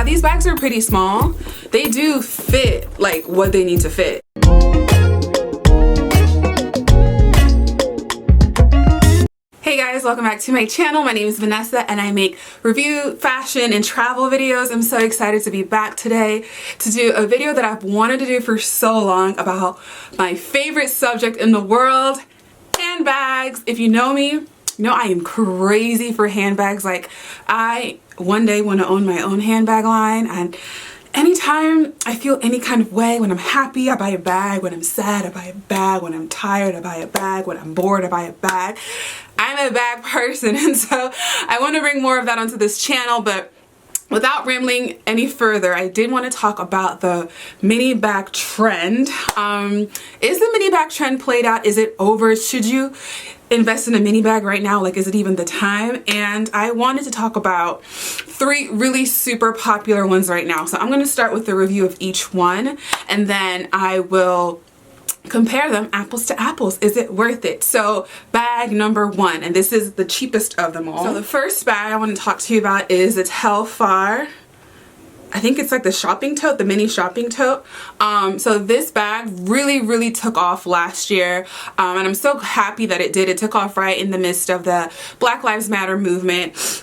while these bags are pretty small, they do fit like what they need to fit. Hey guys, welcome back to my channel. My name is Vanessa and I make review, fashion, and travel videos. I'm so excited to be back today to do a video that I've wanted to do for so long about my favorite subject in the world, handbags. If you know me, you know I am crazy for handbags. Like, I one day want to own my own handbag line, and anytime I feel any kind of way, when I'm happy, I buy a bag. When I'm sad, I buy a bag. When I'm tired, I buy a bag. When I'm bored, I buy a bag. I'm a bag person, and so I want to bring more of that onto this channel. But without rambling any further, I did want to talk about the mini bag trend. Is the mini bag trend played out? Is it over? Should you invest in a mini bag right now? Like, is it even the time? And I wanted to talk about 3 really super popular ones right now. So I'm going to start with the review of each one, and then I will compare them apples to apples. Is it worth it? So bag number 1, and this is the cheapest of them all. So the first bag I want to talk to you about is the Telfar. I think it's like the shopping tote, the mini shopping tote. So this bag really took off last year, and I'm so happy that it did. It took off right in the midst of the Black Lives Matter movement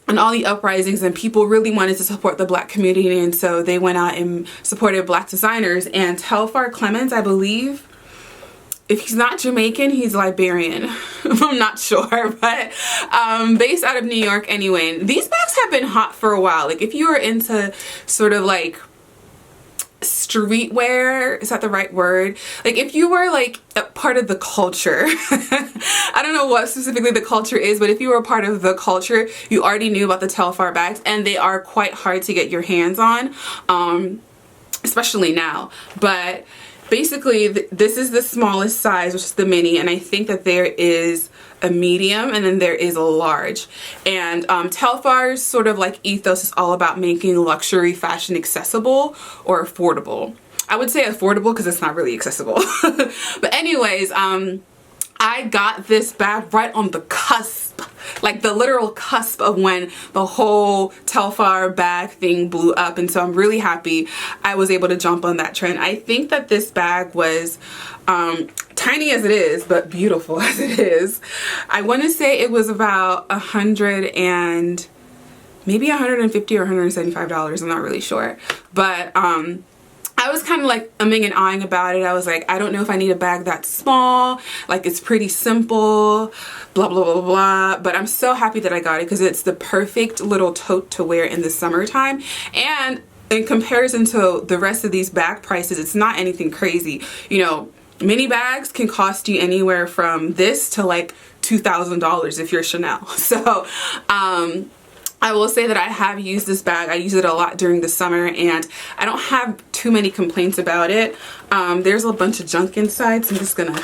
and all the uprisings, and people really wanted to support the black community, and so they went out and supported black designers. And Telfar Clemens, I believe, if he's not Jamaican, he's Liberian. I'm not sure, but based out of New York anyway. These bags have been hot for a while. Like, if you were into sort of like streetwear, is that the right word? Like, if you were like a part of the culture, I don't know what specifically the culture is, but if you were a part of the culture, you already knew about the Telfar bags, and they are quite hard to get your hands on, especially now. But basically, this is the smallest size, which is the mini, and I think that there is a medium and then there is a large. And Telfar's sort of like ethos is all about making luxury fashion accessible or affordable. I would say affordable because it's not really accessible. But anyways, I got this bag right on the cusp, like the literal cusp of when the whole Telfar bag thing blew up, and so I'm really happy I was able to jump on that trend. I think that this bag was tiny as it is, but beautiful as it is. I want to say it was about $100 and maybe $150 or $175. I'm not really sure, but I was kind of like umming and ahhing about it. I was like, I don't know if I need a bag that small. Like, it's pretty simple, blah, blah, blah, blah. But I'm so happy that I got it because it's the perfect little tote to wear in the summertime. And in comparison to the rest of these bag prices, it's not anything crazy. You know, mini bags can cost you anywhere from this to like $2,000 if you're Chanel. So, I will say that I have used this bag. I use it a lot during the summer, and I don't have too many complaints about it. There's a bunch of junk inside, so I'm just gonna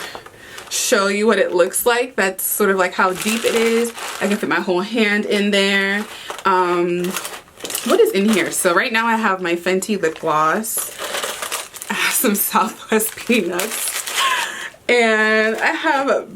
show you what it looks like. That's sort of like how deep it is. I can fit my whole hand in there. What is in here? So right now I have my Fenty lip gloss. I have some Southwest peanuts, and I have a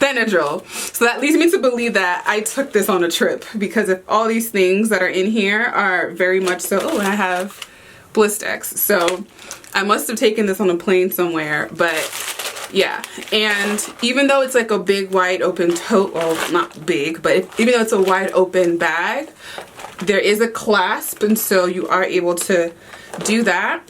Benadryl. So that leads me to believe that I took this on a trip, because if all these things that are in here are very much so. Oh, and I have Blistex, so I must have taken this on a plane somewhere. But yeah, and even though it's like a big wide open tote, well, not big, but even though it's a wide open bag, there is a clasp, and so you are able to do that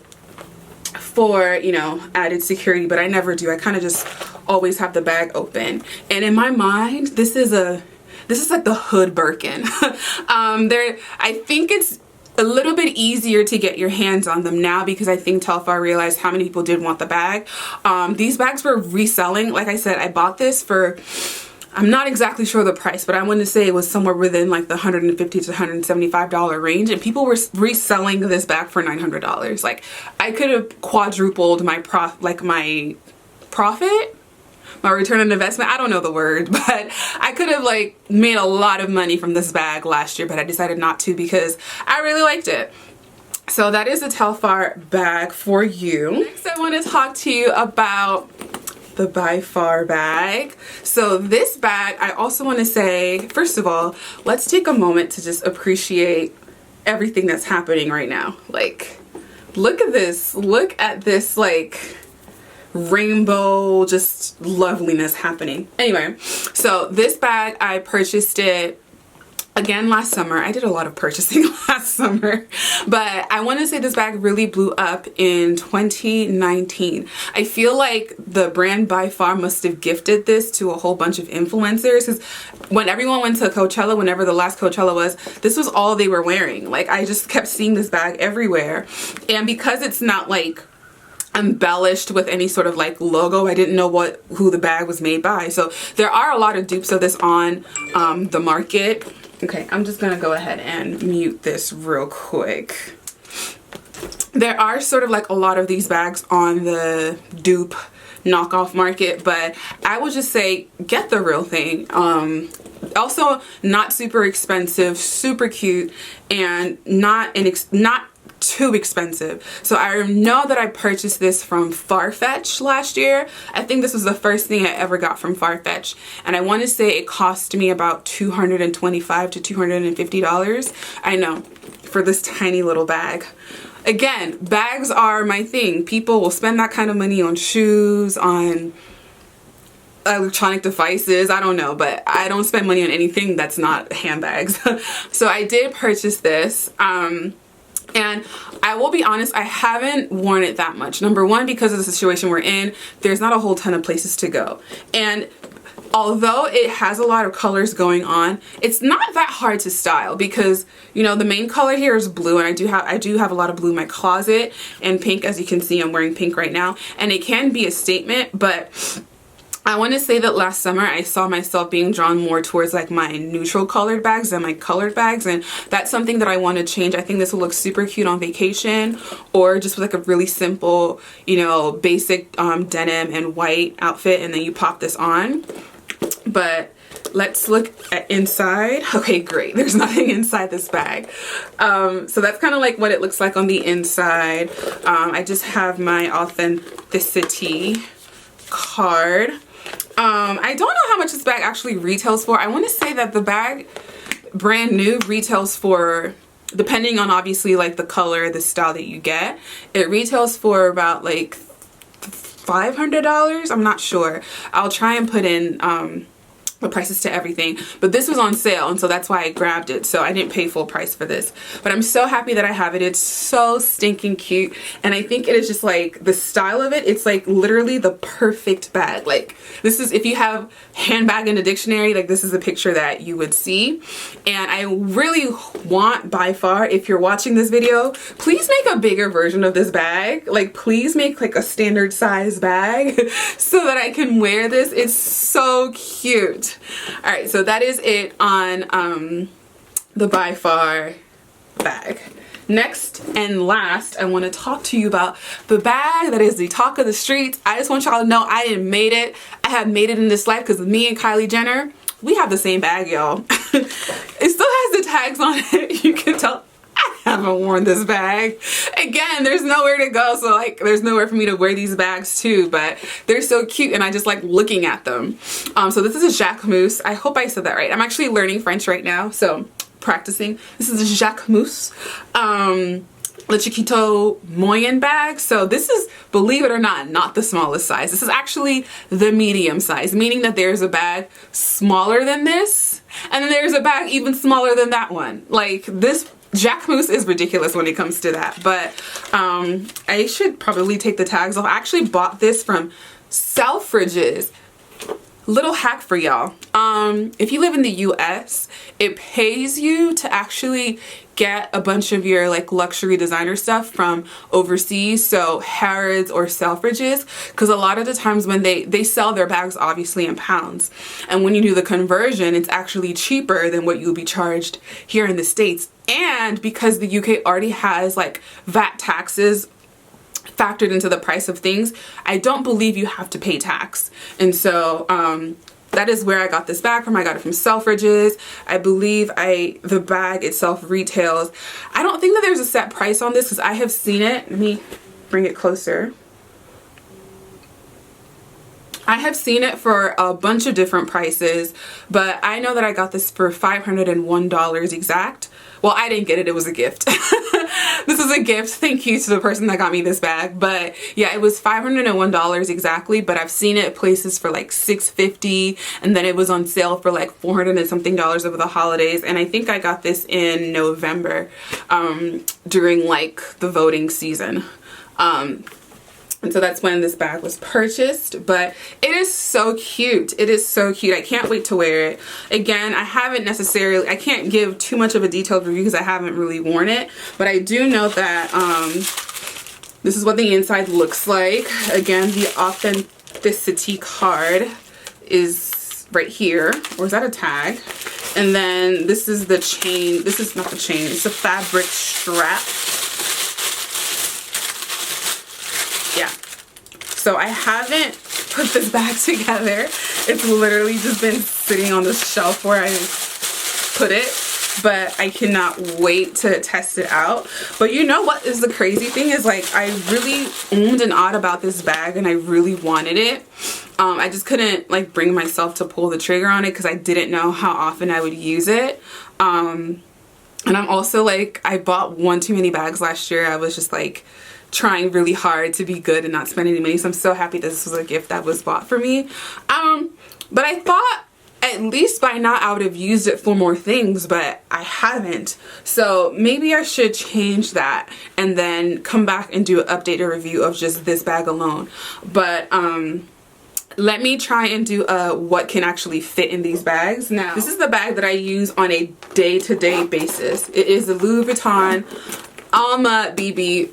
for, you know, added security. But I never do. I kind of just always have the bag open, and in my mind, this is like the hood Birkin. I think it's a little bit easier to get your hands on them now, because I think Telfar realized how many people did want the bag. These bags were reselling. Like I said, I bought this for, I'm not exactly sure the price, but I want to say it was somewhere within like the $150 to $175 range, and people were reselling this bag for $900. Like, I could have quadrupled my profit, my return on investment. I don't know the word, but I could have like made a lot of money from this bag last year, but I decided not to because I really liked it. So that is a Telfar bag for you. Next, I want to talk to you about the By Far bag. So this bag, I also want to say, first of all, let's take a moment to just appreciate everything that's happening right now. Like, look at this. Look at this, like, rainbow just loveliness happening. Anyway, so this bag, I purchased it again last summer. I did a lot of purchasing last summer, but I want to say this bag really blew up in 2019. I feel like the brand by far must have gifted this to a whole bunch of influencers, because when everyone went to Coachella, whenever the last Coachella was, this was all they were wearing. Like, I just kept seeing this bag everywhere. And because it's not like embellished with any sort of like logo, I didn't know who the bag was made by. So there are a lot of dupes of this on the market. Okay, I'm just gonna go ahead and mute this real quick. There are sort of like a lot of these bags on the dupe knockoff market, but I would just say get the real thing. Also not super expensive, super cute, and not too expensive. So I know that I purchased this from Farfetch last year. I think this was the first thing I ever got from Farfetch, and I want to say it cost me about $225 to $250. I know, for this tiny little bag. Again, bags are my thing. People will spend that kind of money on shoes, on electronic devices, I don't know, but I don't spend money on anything that's not handbags. So I did purchase this. And I will be honest, I haven't worn it that much. Number one, because of the situation we're in, there's not a whole ton of places to go. And although it has a lot of colors going on, it's not that hard to style, because, you know, the main color here is blue, and I do have a lot of blue in my closet, and pink. As you can see, I'm wearing pink right now, and it can be a statement, but I want to say that last summer I saw myself being drawn more towards like my neutral colored bags than my colored bags, and that's something that I want to change. I think this will look super cute on vacation, or just with like a really simple, you know, basic denim and white outfit, and then you pop this on. But let's look at inside. Okay, great. There's nothing inside this bag. So that's kind of like what it looks like on the inside. I just have my authenticity card. I don't know how much this bag actually retails for. I want to say that the bag, brand new, retails for, depending on obviously like the color, the style that you get, it retails for about like $500. I'm not sure. I'll try and put in the prices to everything, but this was on sale, and so that's why I grabbed it. So I didn't pay full price for this, but I'm so happy that I have it. It's so stinking cute, and I think it is just like the style of it, it's like literally the perfect bag. Like, this is, if you have handbag in a dictionary, like this is a picture that you would see. And I really want, by far, if you're watching this video, please make a bigger version of this bag. Like, please make like a standard size bag so that I can wear this. It's so cute. All right, so that is it on the By Far bag. Next and last, I want to talk to you about the bag that is the talk of the streets. I just want y'all to know I didn't made it. I have made it in this life because me and Kylie Jenner, we have the same bag, y'all. It still has the tags on it. You can tell I haven't worn this bag. Again, there's nowhere to go, so like there's nowhere for me to wear these bags too, but they're so cute and I just like looking at them. So this is a Jacquemus. I hope I said that right. I'm actually learning French right now, so practicing. This is a Jacquemus Le Chiquito Moyen bag. So this is, believe it or not the smallest size. This is actually the medium size, meaning that there's a bag smaller than this, and then there's a bag even smaller than that one. Like, this Jacquemus is ridiculous when it comes to that, but I should probably take the tags off. I actually bought this from Selfridges. Little hack for y'all. If you live in the US, it pays you to actually get a bunch of your like luxury designer stuff from overseas, so Harrods or Selfridges, because a lot of the times when they sell their bags obviously in pounds, and when you do the conversion, it's actually cheaper than what you'll be charged here in the States. And because the UK already has like VAT taxes factored into the price of things, I don't believe you have to pay tax. And so that is where I got this bag from. I got it from Selfridges. I believe the bag itself retails, I don't think that there's a set price on this because I have seen it. Let me bring it closer. I have seen it for a bunch of different prices, but I know that I got this for $501 exact, Well, I didn't get it, it was a gift. This is a gift. Thank you to the person that got me this bag. But yeah, it was $501 exactly, but I've seen it places for like $650, and then it was on sale for like $400 and something over the holidays. And I think I got this in November during like the voting season. And so that's when this bag was purchased, but it is so cute. It is so cute. I can't wait to wear it. Again, I can't give too much of a detailed review because I haven't really worn it, but I do know that this is what the inside looks like. Again, the authenticity card is right here, or is that a tag? And then this is the chain. This is not the chain, it's a fabric strap. Yeah, so I haven't put this bag together. It's literally just been sitting on the shelf where I put it, but I cannot wait to test it out. But you know what is the crazy thing is, like, I really oomed and ahhed about this bag and I really wanted it. I just couldn't like bring myself to pull the trigger on it because I didn't know how often I would use it. And I'm also like, I bought one too many bags last year. I was just like trying really hard to be good and not spend any money, so I'm so happy that this was a gift that was bought for me. But I thought at least by now I would have used it for more things, but I haven't. So maybe I should change that and then come back and do an updated review of just this bag alone. But let me try and do what can actually fit in these bags. Now, this is the bag that I use on a day-to-day basis. It is the Louis Vuitton Alma BB.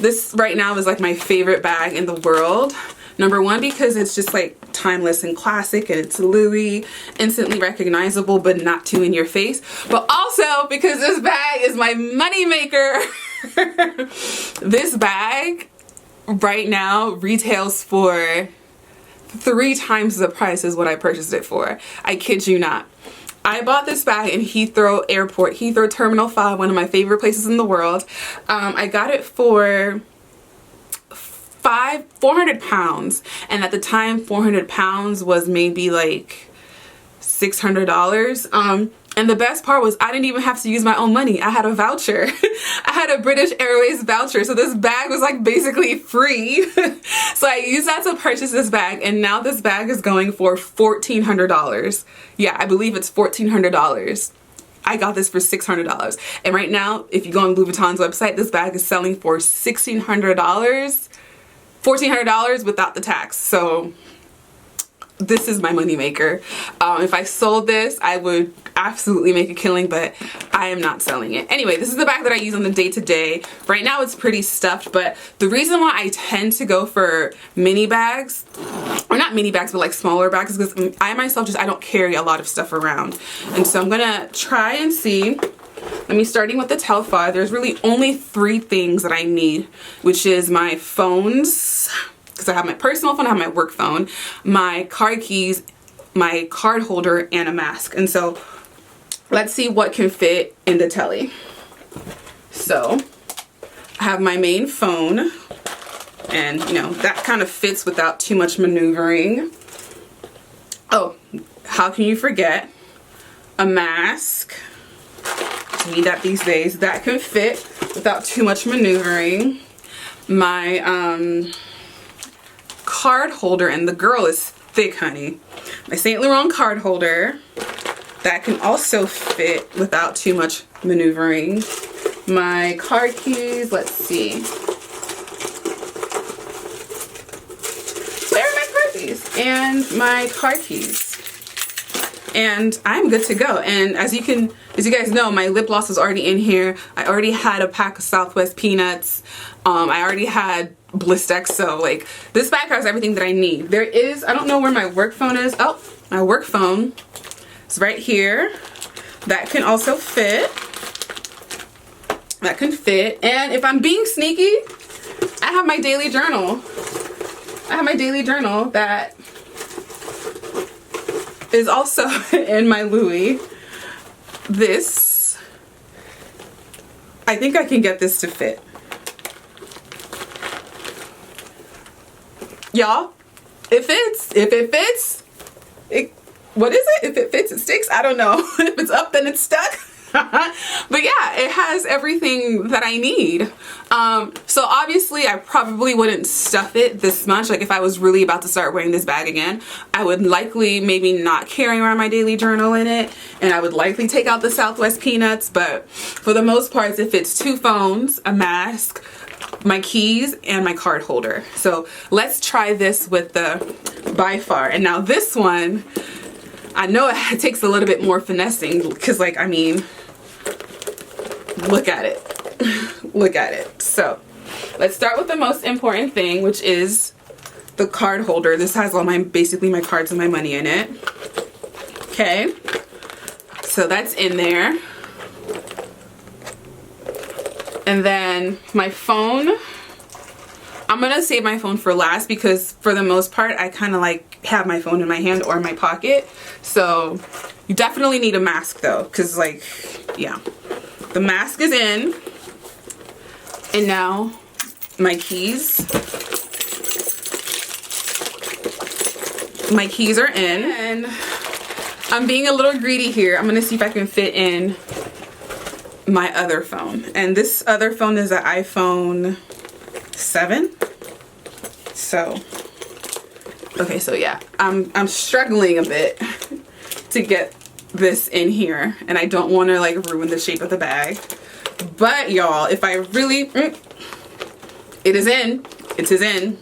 This right now is like my favorite bag in the world. Number one, because it's just like timeless and classic, and it's Louis, instantly recognizable but not too in your face. But also because this bag is my money maker. This bag right now retails for 3 times the price as what I purchased it for. I kid you not. I bought this bag in Heathrow Airport, Heathrow Terminal 5, one of my favorite places in the world. I got it for 400 pounds, and at the time 400 pounds was maybe like $600. And the best part was I didn't even have to use my own money. I had a voucher. I had a British Airways voucher, so this bag was like basically free. So I used that to purchase this bag, and now this bag is going for $1,400. Yeah, I believe it's $1,400. I got this for $600, and right now if you go on Louis Vuitton's website, this bag is selling for $1,600, $1,400 without the tax. So this is my money maker. If I sold this, I would absolutely make a killing, but I am not selling it. Anyway, this is the bag that I use on the day-to-day. Right now it's pretty stuffed, but the reason why I tend to go for mini bags, or not mini bags, but like smaller bags, is because I myself I don't carry a lot of stuff around. And so I'm gonna try and see. Starting with the Telfar, there's really only 3 things that I need, which is my phones, because I have my personal phone, I have my work phone, my car keys, my card holder, and a mask. And so let's see what can fit in the telly. So I have my main phone, and you know, that kind of fits without too much maneuvering. Oh, how can you forget a mask? You need that these days. That can fit without too much maneuvering. My card holder, and the girl is thick, honey. My Saint Laurent card holder, that can also fit without too much maneuvering. My card keys, let's see. There are my card keys and my card keys. And I'm good to go. And as you guys know, my lip gloss was already in here. I already had a pack of Southwest peanuts. I already had Blistex, so like this bag has everything that I need. There is, I don't know where my work phone is. Oh, my work phone is right here. That can also fit. That can fit. And if I'm being sneaky, I have my daily journal. I have my daily journal that is also in my Louis. This, I think I can get this to fit. Y'all, it fits. If it fits, what is it? If it fits, it sticks. I don't know. If it's up, then it's stuck. But yeah, it has everything that I need. So obviously I probably wouldn't stuff it this much. Like if I was really about to start wearing this bag again, I would likely maybe not carry around my daily journal in it, and I would likely take out the Southwest peanuts. But for the most part, it fits 2 phones, a mask, my keys, and my card holder. So let's try this with the By Far. And now this one, I know it takes a little bit more finessing because, like, I mean, look at it. Look at it. So let's start with the most important thing, which is the card holder. This has all my, basically my cards and my money in it. Okay. So that's in there. And then my phone, I'm gonna save my phone for last because for the most part I kind of like have my phone in my hand or in my pocket. So you definitely need a mask though, because like, yeah, the mask is in. And now my keys are in, and I'm being a little greedy here. I'm gonna see if I can fit in my other phone, and this other phone is an iPhone 7. So okay, so yeah, I'm struggling a bit to get this in here, and I don't want to like ruin the shape of the bag. But y'all, if I really it is in. It is in.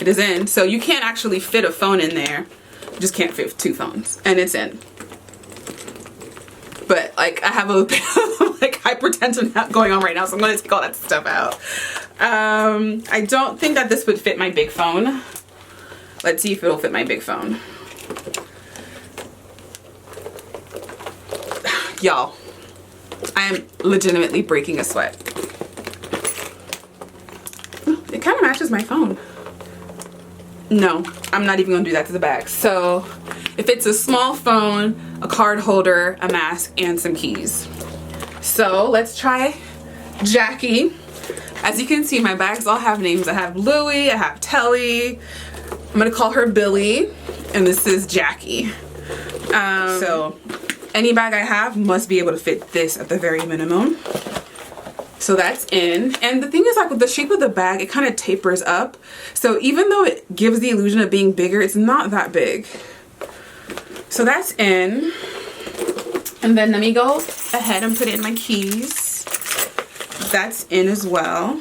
It is in. So you can't actually fit a phone in there. You just can't fit 2 phones, and it's in. But like I have a bit of like hypertension going on right now, so I'm gonna take all that stuff out. I don't think that this would fit my big phone. Let's see if it'll fit my big phone. Y'all, I am legitimately breaking a sweat. It kind of matches my phone. No, I'm not even gonna do that to the bag. So if it's a small phone, a card holder, a mask, and some keys. So let's try Jackie. As you can see, my bags all have names. I have Louie, I have Telly. I'm gonna call her Billy, and this is Jackie. So any bag I have must be able to fit this at the very minimum. So that's in. And the thing is, like with the shape of the bag, it kind of tapers up. So even though it gives the illusion of being bigger, it's not that big. So that's in. And then let me go ahead and put in my keys. That's in as well.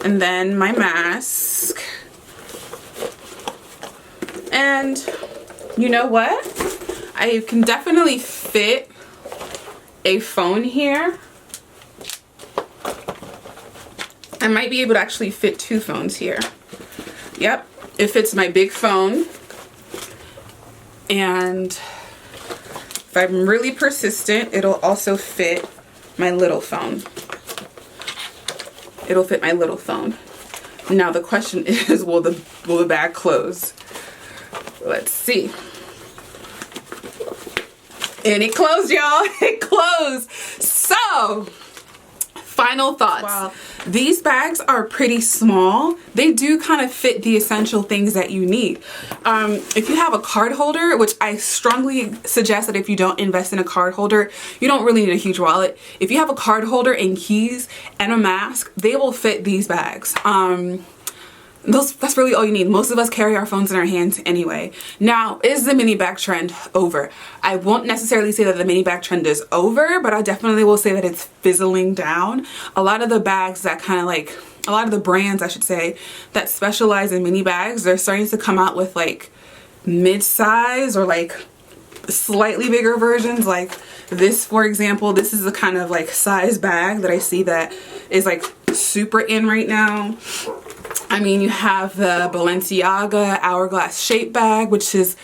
And then my mask. And you know what? I can definitely fit a phone here. I might be able to actually fit 2 phones here. Yep, it fits my big phone. And if I'm really persistent, it'll also fit my little phone. It'll fit my little phone. Now the question is, will the bag close? Let's see. And it closed, y'all. It closed. So, final thoughts. Wow. These bags are pretty small. They do kind of fit the essential things that you need. If you have a card holder, which I strongly suggest that if you don't invest in a card holder, you don't really need a huge wallet. If you have a card holder and keys and a mask, they will fit these bags. That's really all you need. Most of us carry our phones in our hands anyway. Now, is the mini bag trend over? I won't necessarily say that the mini bag trend is over, but I definitely will say that it's fizzling down. A lot of the bags that kind of like, a lot of the brands, I should say, that specialize in mini bags, they're starting to come out with like mid-size or like slightly bigger versions. Like this, for example, this is the kind of like size bag that I see that is like super in right now. I mean, you have the Balenciaga hourglass shape bag, which is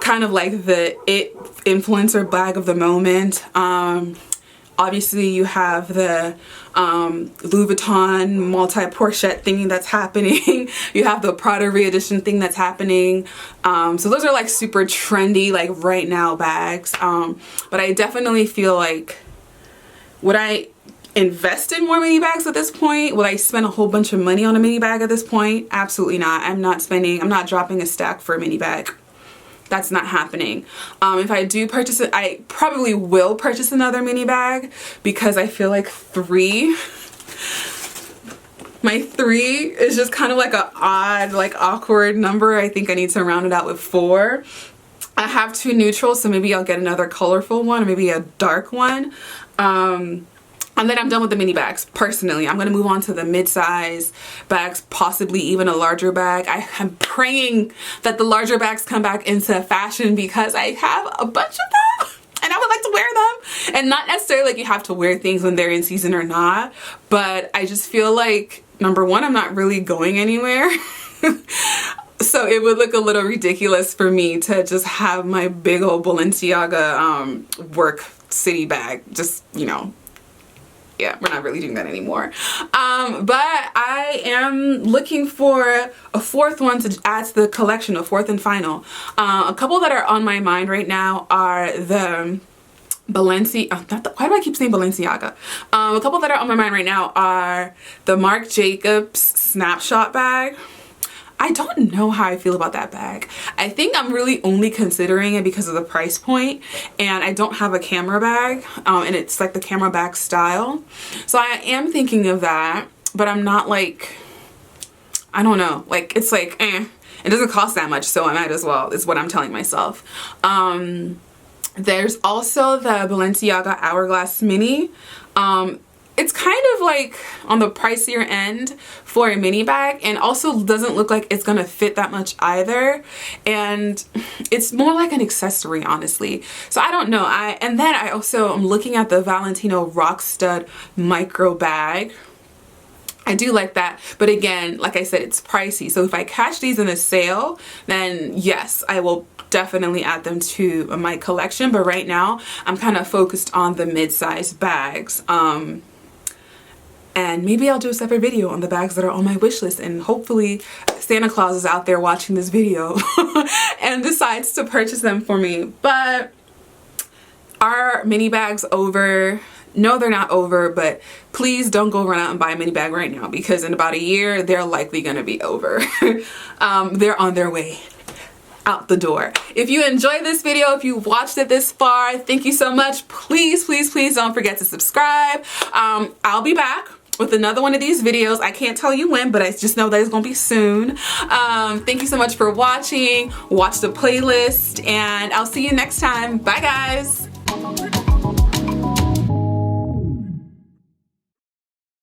kind of like the it influencer bag of the moment. Obviously you have the Louis Vuitton multi-pochette thingy that's happening. You have the Prada re-edition thing that's happening. So those are like super trendy, like right now bags. But I definitely feel like, would I invest in more mini bags at this point? Will I spend a whole bunch of money on a mini bag at this point? Absolutely not. I'm not dropping a stack for a mini bag. that's not happening. If I do purchase it, I probably will purchase another mini bag because I feel like my 3 is just kind of like a odd, like awkward number. I think I need to round it out with 4. I have 2 neutrals, so maybe I'll get another colorful one or maybe a dark one. And then I'm done with the mini bags. Personally, I'm going to move on to the mid-size bags, possibly even a larger bag. I am praying that the larger bags come back into fashion because I have a bunch of them and I would like to wear them. And not necessarily like you have to wear things when they're in season or not, but I just feel like, number one, I'm not really going anywhere. So it would look a little ridiculous for me to just have my big old Balenciaga work city bag, just, you know. Yeah, we're not really doing that anymore. But I am looking for a 4th one to add to the collection, a 4th and final. A couple that are on my mind right now are the why do I keep saying Balenciaga? A couple that are on my mind right now are the Marc Jacobs snapshot bag. I don't know how I feel about that bag. I think I'm really only considering it because of the price point, and I don't have a camera bag, and it's like the camera bag style. So I am thinking of that, but I'm not like, I don't know, like it's like, it doesn't cost that much, so I might as well, is what I'm telling myself. There's also the Balenciaga Hourglass Mini. It's kind of like on the pricier end for a mini bag, and also doesn't look like it's gonna fit that much either, and it's more like an accessory, honestly. So I don't know. And then I also am looking at the Valentino Rock Stud micro bag. I do like that, but again, like I said, it's pricey. So if I catch these in a sale, then yes, I will definitely add them to my collection. But right now, I'm kind of focused on the mid-size bags. And maybe I'll do a separate video on the bags that are on my wish list, and hopefully Santa Claus is out there watching this video and decides to purchase them for me. But are mini bags over? No, they're not over, but please don't go run out and buy a mini bag right now, because in about a year, they're likely gonna be over. They're on their way out the door. If you enjoyed this video, if you watched it this far, thank you so much. Please, please, please don't forget to subscribe. I'll be back with another one of these videos. I can't tell you when, but I just know that it's gonna be soon. Thank you so much for watching. Watch the playlist, and I'll see you next time. Bye, guys.